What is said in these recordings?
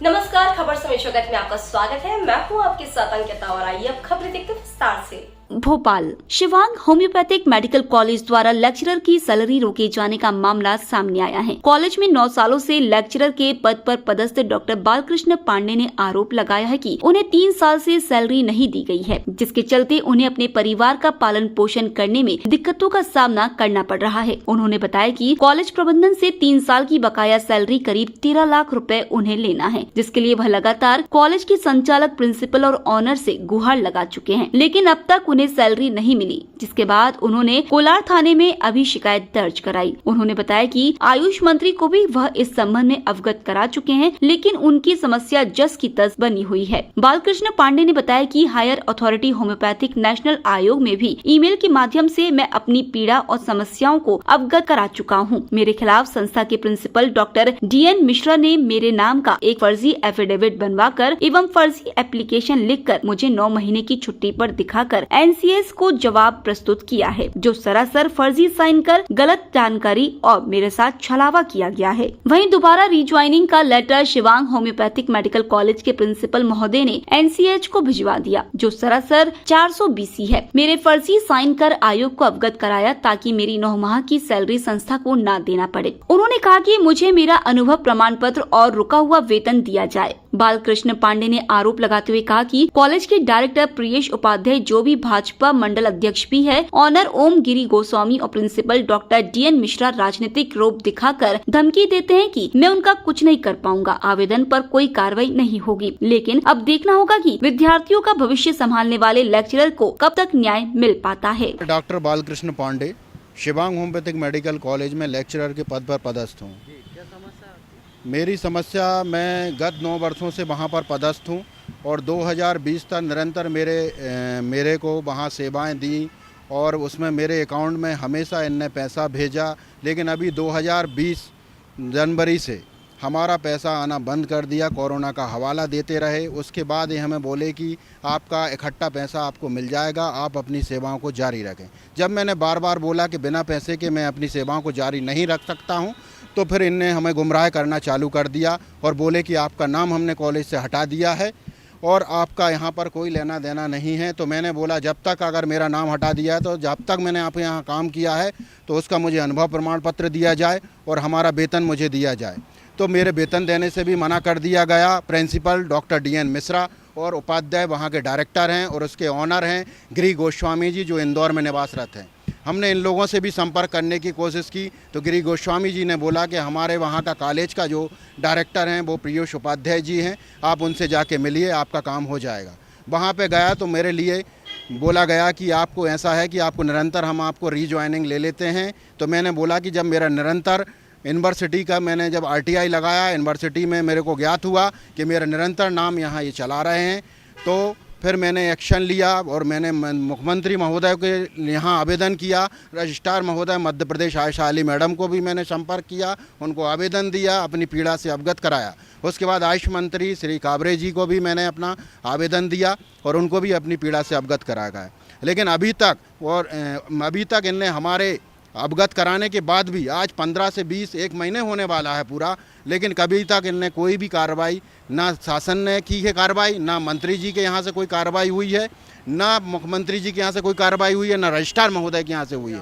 नमस्कार, खबर समीक्षा में आपका स्वागत है। मैं हूं आपके साथ अंकिता और आइए अब खबरें देखते हैं विस्तार से। Bhopal Shivang homeopathic medical college द्वारा लेक्चरर की सैलरी रोके जाने का मामला सामने आया है। कॉलेज में 9 सालों से लेक्चरर के पद पर पदस्थ डॉक्टर बालकृष्ण पांडे ने आरोप लगाया है कि उन्हें 3 साल से सैलरी नहीं दी गई है, जिसके चलते उन्हें अपने परिवार का पालन पोषण करने में दिक्कतों का सामना करना पड़ रहा है। उन्होंने बताया कि कॉलेज प्रबंधन से 3 साल की बकाया सैलरी करीब 13 लाख रुपए उन्हें लेना है, जिसके लिए वह लगातार कॉलेज के संचालक, प्रिंसिपल और ऑनर से गुहार लगा चुके हैं, लेकिन अब तक उन्हें सैलरी नहीं मिली। जिसके बाद उन्होंने कोलार थाने में अभी शिकायत दर्ज कराई। उन्होंने बताया कि आयुष मंत्री को भी वह इस संबंध में अवगत करा चुके हैं, लेकिन उनकी समस्या जस की तस बनी हुई है। बालकृष्ण पांडे ने बताया कि हायर अथॉरिटी होम्योपैथिक नेशनल आयोग में भी ईमेल के माध्यम से मैं अपनी पीड़ा और समस्याओं को अवगत करा चुका हूँ। मेरे खिलाफ संस्था के प्रिंसिपल डॉक्टर DN मिश्रा ने मेरे नाम का एक फर्जी एफिडेविट बनवाकर एवं फर्जी एप्लीकेशन लिखकर मुझे 9 महीने की छुट्टी पर दिखाकर NCS को जवाब प्रस्तुत किया है, जो सरासर फर्जी साइन कर गलत जानकारी और मेरे साथ छलावा किया गया है। वहीं दोबारा रीज्वाइनिंग का letter Shivang homeopathic medical college के प्रिंसिपल महोदय ने NCH को भिजवा दिया, जो सरासर 400 BC है। मेरे फर्जी साइन कर आयोग को अवगत कराया ताकि मेरी 9 माह की सैलरी संस्था को न देना पड़े। उन्होंने कहा कि मुझे मेरा अनुभव प्रमाण पत्र और रुका हुआ वेतन दिया जाए। बालकृष्ण पांडे ने आरोप लगाते हुए कहा कि कॉलेज के डायरेक्टर प्रियेश उपाध्याय, जो भी भाजपा मंडल अध्यक्ष भी है, ऑनर ओम गिरी गोस्वामी और प्रिंसिपल डॉक्टर DN मिश्रा राजनीतिक रूप दिखाकर धमकी देते हैं कि मैं उनका कुछ नहीं कर पाऊंगा, आवेदन पर कोई कार्रवाई नहीं होगी। लेकिन अब देखना होगा कि विद्यार्थियों का भविष्य संभालने वाले लेक्चरर को कब तक न्याय मिल पाता है। Doctor Balkrishna Pandey Shivang homeopathic medical college में लेक्चरर के पद पर पदस्थ हूँ। मेरी समस्या, मैं गत 9 वर्षों से वहाँ पर पदस्थ हूँ और 2020 तक निरंतर मेरे को वहाँ सेवाएं दी और उसमें मेरे अकाउंट में हमेशा इनने पैसा भेजा, लेकिन अभी 2020 जनवरी से हमारा पैसा आना बंद कर दिया। कोरोना का हवाला देते रहे। उसके बाद ये हमें बोले कि आपका इकट्ठा पैसा आपको मिल जाएगा, आप अपनी सेवाओं को जारी रखें। जब मैंने बार बार बोला कि बिना पैसे के मैं अपनी सेवाओं को जारी नहीं रख सकता हूं, तो फिर इनने हमें गुमराह करना चालू कर दिया और बोले कि आपका नाम हमने कॉलेज से हटा दिया है और आपका यहाँ पर कोई लेना देना नहीं है। तो मैंने बोला जब तक अगर मेरा नाम हटा दिया है तो जब तक मैंने आप यहाँ काम किया है तो उसका मुझे अनुभव प्रमाण पत्र दिया जाए और हमारा वेतन मुझे दिया जाए। तो मेरे वेतन देने से भी मना कर दिया गया। प्रिंसिपल डॉक्टर DN मिश्रा और उपाध्याय वहाँ के डायरेक्टर हैं और उसके ऑनर हैं गिरी गोस्वामी जी, जो इंदौर में निवासरत हैं। हमने इन लोगों से भी संपर्क करने की कोशिश की तो गिरी गोस्वामी जी ने बोला कि हमारे वहाँ का कॉलेज का जो डायरेक्टर हैं वो प्रियेश उपाध्याय जी हैं, आप उनसे जाके मिलिए, आपका काम हो जाएगा। वहाँ पे गया तो मेरे लिए बोला गया कि आपको ऐसा है कि आपको निरंतर हम आपको रीज्वाइनिंग ले लेते हैं। तो मैंने बोला कि जब मेरा निरंतर यूनिवर्सिटी का मैंने जब RTI लगाया, यूनिवर्सिटी में मेरे को ज्ञात हुआ कि मेरा निरंतर नाम यहाँ ये चला रहे हैं, तो फिर मैंने एक्शन लिया और मैंने मुख्यमंत्री महोदय के यहाँ आवेदन किया। रजिस्ट्रार महोदय मध्य प्रदेश आयशा अली मैडम को भी मैंने संपर्क किया, उनको आवेदन दिया, अपनी पीड़ा से अवगत कराया। उसके बाद आयुष मंत्री श्री काबरे जी को भी मैंने अपना आवेदन दिया और उनको भी अपनी पीड़ा से अवगत कराया। लेकिन अभी तक इनने हमारे अवगत कराने के बाद भी आज 15 से 20 एक महीने होने वाला है पूरा, लेकिन कभी तक इनने कोई भी कार्रवाई, ना शासन ने की है कार्रवाई, ना मंत्री जी के यहाँ से कोई कार्रवाई हुई है, ना मुख्यमंत्री जी के यहाँ से कोई कार्रवाई हुई है, ना रजिस्ट्रार महोदय के यहाँ से हुई है।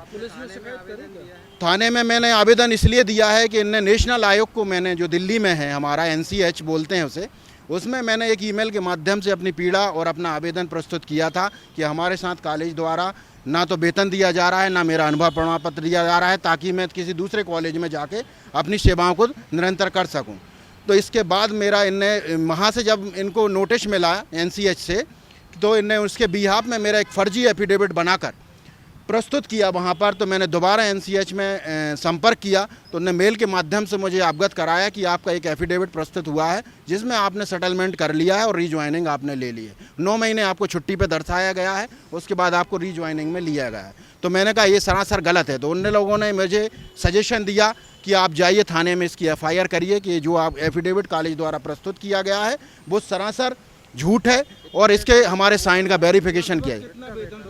थाने में मैंने आवेदन इसलिए दिया है कि इनने नेशनल आयोग को, मैंने जो दिल्ली में है हमारा NCH बोलते हैं उसे, उसमें मैंने एक ईमेल के माध्यम से अपनी पीड़ा और अपना आवेदन प्रस्तुत किया था कि हमारे साथ कॉलेज द्वारा ना तो वेतन दिया जा रहा है, ना मेरा अनुभव प्रमाण पत्र दिया जा रहा है, ताकि मैं किसी दूसरे कॉलेज में जाके अपनी सेवाओं को निरंतर कर सकूं। तो इसके बाद मेरा इनने वहाँ से जब इनको नोटिस मिला NCH से, तो इनने उसके बिहाफ में मेरा एक फर्जी एफिडेविट बनाकर प्रस्तुत किया वहाँ पर। तो मैंने दोबारा NCH में संपर्क किया तो उन्होंने मेल के माध्यम से मुझे अवगत कराया कि आपका एक एफिडेविट प्रस्तुत हुआ है जिसमें आपने सेटलमेंट कर लिया है और रीज्वाइनिंग आपने ले ली है। 9 महीने आपको छुट्टी पे दर्शाया गया है, उसके बाद आपको रीज्वाइनिंग में लिया गया है। तो मैंने कहा ये सरासर गलत है। तो उन लोगों ने मुझे सजेशन दिया कि आप जाइए थाने में इसकी FIR करिए कि जो आप एफिडेविट कॉलेज द्वारा प्रस्तुत किया गया है वो सरासर झूठ है और इसके हमारे साइन का वेरिफिकेशन किया है।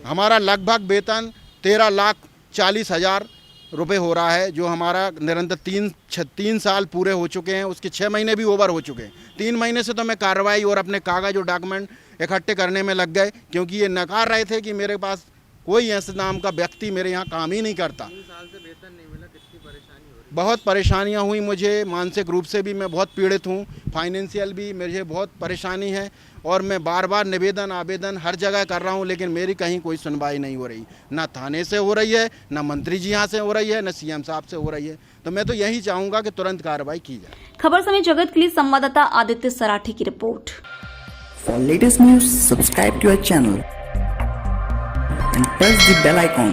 हमारा लगभग वेतन 13,40,000 रुपए हो रहा है, जो हमारा निरंतर 3 साल पूरे हो चुके हैं, उसके 6 महीने भी ओवर हो चुके हैं। 3 महीने से तो मैं कार्रवाई और अपने कागज और डॉक्यूमेंट इकट्ठे करने में लग गए, क्योंकि ये नकार रहे थे कि मेरे पास कोई ऐसे नाम का व्यक्ति मेरे यहाँ काम ही नहीं करता। 3 साल से वेतन नहीं मिला, कितनी परेशानी हो रही बहुत परेशानियाँ हुई मुझे, मानसिक रूप से भी मैं बहुत पीड़ित हूँ, फाइनेंशियल भी मुझे बहुत परेशानी है, और मैं बार बार निवेदन आवेदन हर जगह कर रहा हूँ, लेकिन मेरी कहीं कोई सुनवाई नहीं हो रही। ना थाने से हो रही है, ना मंत्री जी यहाँ से हो रही है, ना सीएम साहब से हो रही है। तो मैं तो यही चाहूँगा कि तुरंत कार्रवाई की जाए। खबर समय जगत के लिए संवाददाता आदित्य सराठी की report. For latest news, subscribe to our channel and press the bell icon.